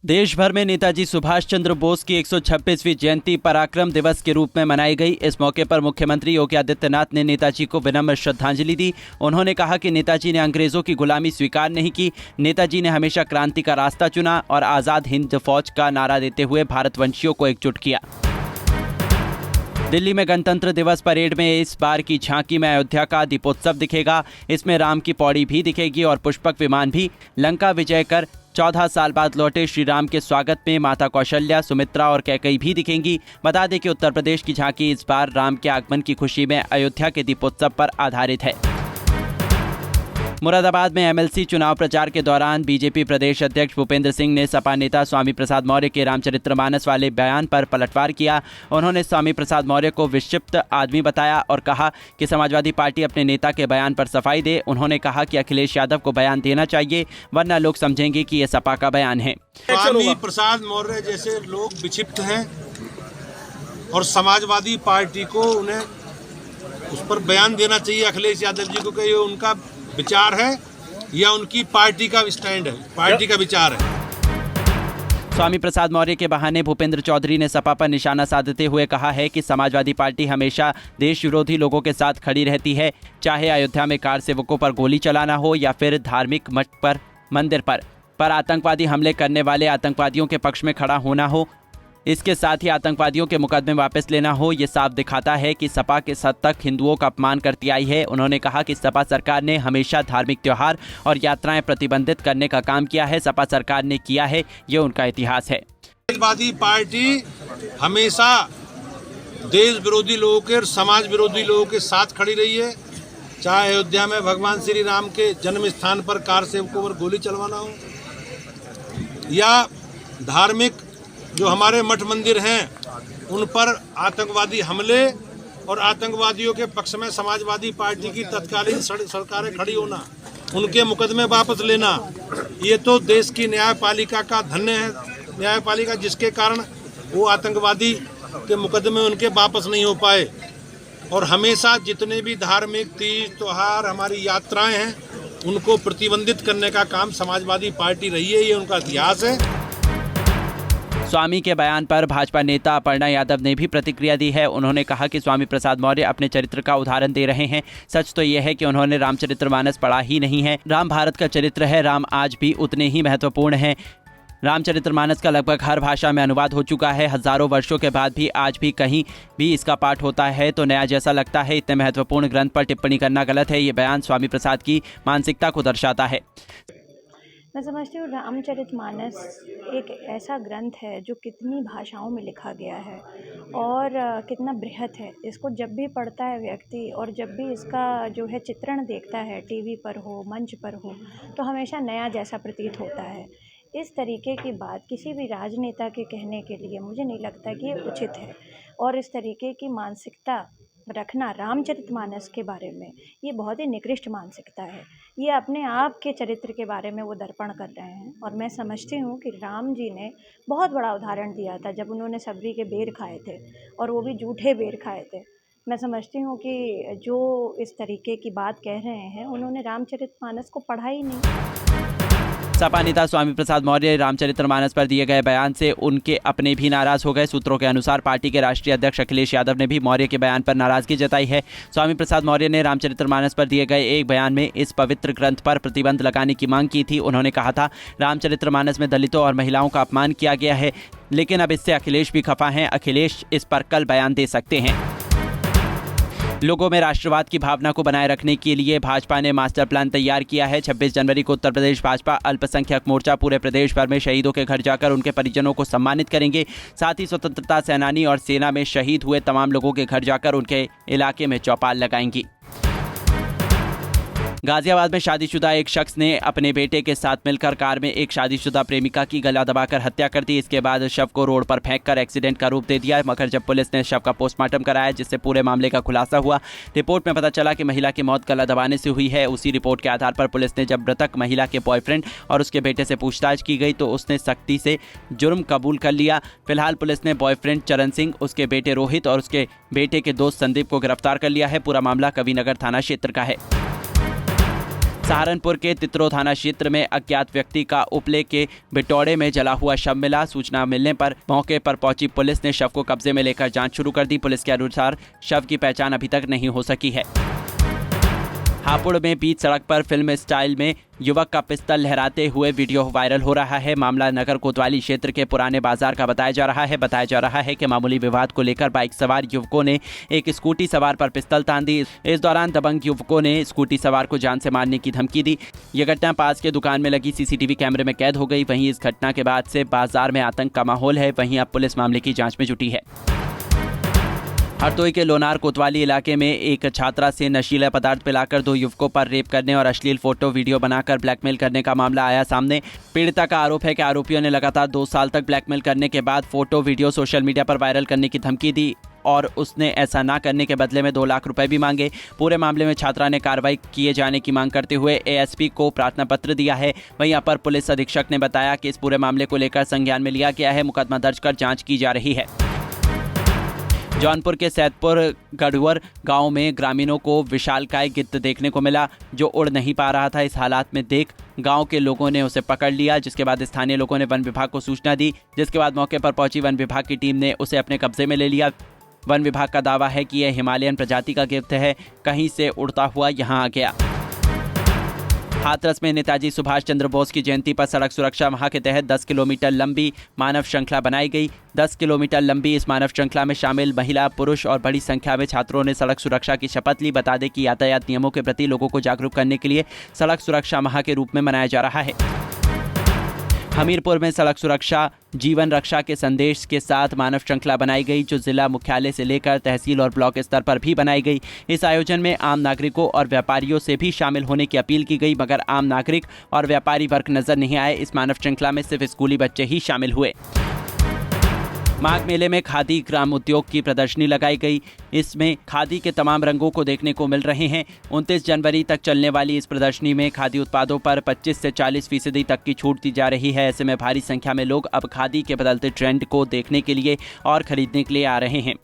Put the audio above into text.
देश भर में नेताजी सुभाष चंद्र बोस की 126वीं जयंती पराक्रम दिवस के रूप में मनाई गई। इस मौके पर मुख्यमंत्री योगी आदित्यनाथ ने नेताजी को विनम्र श्रद्धांजलि दी। उन्होंने कहा कि नेताजी ने अंग्रेजों की गुलामी स्वीकार नहीं की। नेताजी ने हमेशा क्रांति का रास्ता चुना और आज़ाद हिंद फौज का नारा देते हुए भारतवंशियों को एकजुट किया। दिल्ली में गणतंत्र दिवस परेड में इस बार की झांकी में अयोध्या का दीपोत्सव दिखेगा। इसमें राम की पौड़ी भी दिखेगी और पुष्पक विमान भी। लंका विजय कर 14 साल बाद लौटे श्री राम के स्वागत में माता कौशल्या, सुमित्रा और कैकेयी भी दिखेंगी। बता दें कि उत्तर प्रदेश की झांकी इस बार राम के आगमन की खुशी में अयोध्या के दीपोत्सव पर आधारित है। मुरादाबाद में एमएलसी चुनाव प्रचार के दौरान बीजेपी प्रदेश अध्यक्ष भूपेंद्र सिंह ने सपा नेता स्वामी प्रसाद मौर्य के रामचरितमानस वाले बयान पर पलटवार किया। उन्होंने स्वामी प्रसाद मौर्य को विक्षिप्त आदमी बताया और कहा कि समाजवादी पार्टी अपने नेता के बयान पर सफाई दे। उन्होंने कहा कि अखिलेश यादव को बयान देना चाहिए, वरना लोग समझेंगे कि ये सपा का बयान है। स्वामी प्रसाद मौर्य जैसे लोग विक्षिप्त हैं और समाजवादी पार्टी को उन्हें उस पर बयान देना चाहिए अखिलेश यादव जी को कि ये उनका विचार है या उनकी पार्टी का स्टैंड है, पार्टी का विचार है। स्वामी प्रसाद मौर्य के बहाने भूपेंद्र चौधरी ने सपा पर निशाना साधते हुए कहा है कि समाजवादी पार्टी हमेशा देश विरोधी लोगों के साथ खड़ी रहती है, चाहे अयोध्या में कार सेवकों पर गोली चलाना हो या फिर धार्मिक मठ पर, मंदिर पर आतंकवादी हमले करने वाले आतंकवादियों के पक्ष में खड़ा होना हो। इसके साथ ही आतंकवादियों के मुकदमे वापस लेना हो। ये साफ दिखाता है कि सपा किस हद तक हिंदुओं का अपमान करती आई है। उन्होंने कहा कि सपा सरकार ने हमेशा धार्मिक त्योहार और यात्राएं प्रतिबंधित करने का काम किया है। सपा सरकार ने किया है, ये उनका इतिहास है। समाजवादी पार्टी हमेशा देश विरोधी लोगों के और समाज विरोधी लोगों के साथ खड़ी रही है, चाहे अयोध्या में भगवान श्री राम के जन्म स्थान पर कार सेवकों पर गोली चलवाना हो या धार्मिक जो हमारे मठ मंदिर हैं उन पर आतंकवादी हमले और आतंकवादियों के पक्ष में समाजवादी पार्टी की तत्कालीन सरकारें खड़ी होना, उनके मुकदमे वापस लेना, ये तो देश की न्यायपालिका का धन्य है। न्यायपालिका जिसके कारण वो आतंकवादी के मुकदमे उनके वापस नहीं हो पाए। और हमेशा जितने भी धार्मिक तीज त्योहार हमारी यात्राएं हैं उनको प्रतिबंधित करने का काम समाजवादी पार्टी रही है, ये उनका इतिहास है। स्वामी के बयान पर भाजपा नेता अपर्णा यादव ने भी प्रतिक्रिया दी है। उन्होंने कहा कि स्वामी प्रसाद मौर्य अपने चरित्र का उदाहरण दे रहे हैं। सच तो यह है कि उन्होंने रामचरितमानस पढ़ा ही नहीं है। राम भारत का चरित्र है, राम आज भी उतने ही महत्वपूर्ण हैं। रामचरितमानस का लगभग हर भाषा में अनुवाद हो चुका है। हजारों वर्षों के बाद भी आज भी कहीं भी इसका पाठ होता है तो नया जैसा लगता है। इतने महत्वपूर्ण ग्रंथ पर टिप्पणी करना गलत है। ये बयान स्वामी प्रसाद की मानसिकता को दर्शाता है। मैं समझती हूँ रामचरितमानस एक ऐसा ग्रंथ है जो कितनी भाषाओं में लिखा गया है और कितना बृहत है। इसको जब भी पढ़ता है व्यक्ति और जब भी इसका जो है चित्रण देखता है, टीवी पर हो, मंच पर हो, तो हमेशा नया जैसा प्रतीत होता है। इस तरीके की बात किसी भी राजनेता के कहने के लिए मुझे नहीं लगता कि ये उचित है। और इस तरीके की मानसिकता रखना रामचरितमानस के बारे में, ये बहुत ही निकृष्ट मानसिकता है। ये अपने आप के चरित्र के बारे में वो दर्पण कर रहे हैं। और मैं समझती हूँ कि राम जी ने बहुत बड़ा उदाहरण दिया था जब उन्होंने सबरी के बेर खाए थे, और वो भी जूठे बेर खाए थे। मैं समझती हूँ कि जो इस तरीके की बात कह रहे हैं उन्होंने रामचरितमानस को पढ़ा ही नहीं। सपा नेता स्वामी प्रसाद मौर्य रामचरितमानस पर दिए गए बयान से उनके अपने भी नाराज हो गए। सूत्रों के अनुसार पार्टी के राष्ट्रीय अध्यक्ष अखिलेश यादव ने भी मौर्य के बयान पर नाराजगी जताई है। स्वामी प्रसाद मौर्य ने रामचरितमानस पर दिए गए एक बयान में इस पवित्र ग्रंथ पर प्रतिबंध लगाने की मांग की थी। उन्होंने कहा था, रामचरितमानस में दलितों और महिलाओं का अपमान किया गया है, लेकिन अब इससे अखिलेश भी खफा हैं। अखिलेश इस पर कल बयान दे सकते हैं। लोगों में राष्ट्रवाद की भावना को बनाए रखने के लिए भाजपा ने मास्टर प्लान तैयार किया है। 26 जनवरी को उत्तर प्रदेश भाजपा अल्पसंख्यक मोर्चा पूरे प्रदेश भर में शहीदों के घर जाकर उनके परिजनों को सम्मानित करेंगे। साथ ही स्वतंत्रता सेनानी और सेना में शहीद हुए तमाम लोगों के घर जाकर उनके इलाके में चौपाल लगाएंगी। गाजियाबाद में शादीशुदा एक शख्स ने अपने बेटे के साथ मिलकर कार में एक शादीशुदा प्रेमिका की गला दबाकर हत्या कर दी। इसके बाद शव को रोड पर फेंककर एक्सीडेंट का रूप दे दिया। मगर जब पुलिस ने शव का पोस्टमार्टम कराया, जिससे पूरे मामले का खुलासा हुआ, रिपोर्ट में पता चला कि महिला की मौत गला दबाने से हुई है। उसी रिपोर्ट के आधार पर पुलिस ने जब मृतक महिला के बॉयफ्रेंड और उसके बेटे से पूछताछ की गई तो उसने सख्ती से जुर्म कबूल कर लिया। फिलहाल पुलिस ने बॉयफ्रेंड चरण सिंह, उसके बेटे रोहित और उसके बेटे के दोस्त संदीप को गिरफ्तार कर लिया है। पूरा मामला कविनगर थाना क्षेत्र का है। सहारनपुर के तित्रो थाना क्षेत्र में अज्ञात व्यक्ति का उपले के बिटौड़े में जला हुआ शव मिला। सूचना मिलने पर मौके पर पहुंची पुलिस ने शव को कब्जे में लेकर जांच शुरू कर दी। पुलिस के अनुसार शव की पहचान अभी तक नहीं हो सकी है। हापुड़ में बीच सड़क पर फिल्म स्टाइल में युवक का पिस्तौल लहराते हुए वीडियो वायरल हो रहा है। मामला नगर कोतवाली क्षेत्र के पुराने बाजार का बताया जा रहा है कि मामूली विवाद को लेकर बाइक सवार युवकों ने एक स्कूटी सवार पर पिस्तौल तान दी। इस दौरान दबंग युवकों ने स्कूटी सवार को जान से मारने की धमकी दी। यह घटना पास के दुकान में लगी सीसीटीवी कैमरे में कैद हो गई। वहीं इस घटना के बाद से बाजार में आतंक का माहौल है। वहीं अब पुलिस मामले की जांच में जुटी है। हरदोई के लोनार कोतवाली इलाके में एक छात्रा से नशीला पदार्थ पिलाकर 2 युवकों पर रेप करने और अश्लील फोटो वीडियो बनाकर ब्लैकमेल करने का मामला आया सामने। पीड़िता का आरोप है कि आरोपियों ने लगातार 2 साल तक ब्लैकमेल करने के बाद फोटो वीडियो सोशल मीडिया पर वायरल करने की धमकी दी और उसने ऐसा ना करने के बदले में 2 लाख रुपए भी मांगे। पूरे मामले में छात्रा ने कार्रवाई किए जाने की मांग करते हुए एएसपी को प्रार्थना पत्र दिया है। वहीं अपर पुलिस अधीक्षक ने बताया कि इस पूरे मामले को लेकर संज्ञान में लिया गया है। मुकदमा दर्ज कर जाँच की जा रही है। जौनपुर के सैदपुर गढ़वर गांव में ग्रामीणों को विशालकाय गिद्ध देखने को मिला जो उड़ नहीं पा रहा था। इस हालात में देख गांव के लोगों ने उसे पकड़ लिया, जिसके बाद स्थानीय लोगों ने वन विभाग को सूचना दी, जिसके बाद मौके पर पहुंची वन विभाग की टीम ने उसे अपने कब्जे में ले लिया। वन विभाग का दावा है कि यह हिमालयन प्रजाति का गिद्ध है, कहीं से उड़ता हुआ यहाँ आ गया। हाथरस में नेताजी सुभाष चंद्र बोस की जयंती पर सड़क सुरक्षा माह के तहत 10 किलोमीटर लंबी मानव श्रृंखला बनाई गई। 10 किलोमीटर लंबी इस मानव श्रृंखला में शामिल महिला, पुरुष और बड़ी संख्या में छात्रों ने सड़क सुरक्षा की शपथ ली। बता दें कि यातायात नियमों के प्रति लोगों को जागरूक करने के लिए सड़क सुरक्षा माह के रूप में मनाया जा रहा है। हमीरपुर में सड़क सुरक्षा जीवन रक्षा के संदेश के साथ मानव श्रृंखला बनाई गई, जो जिला मुख्यालय से लेकर तहसील और ब्लॉक स्तर पर भी बनाई गई। इस आयोजन में आम नागरिकों और व्यापारियों से भी शामिल होने की अपील की गई, मगर आम नागरिक और व्यापारी वर्ग नजर नहीं आए। इस मानव श्रृंखला में सिर्फ स्कूली बच्चे ही शामिल हुए। माघ मेले में खादी ग्राम उद्योग की प्रदर्शनी लगाई गई। इसमें खादी के तमाम रंगों को देखने को मिल रहे हैं। 29 जनवरी तक चलने वाली इस प्रदर्शनी में खादी उत्पादों पर 25 से 40% तक की छूट दी जा रही है। ऐसे में भारी संख्या में लोग अब खादी के बदलते ट्रेंड को देखने के लिए और खरीदने के लिए आ रहे हैं।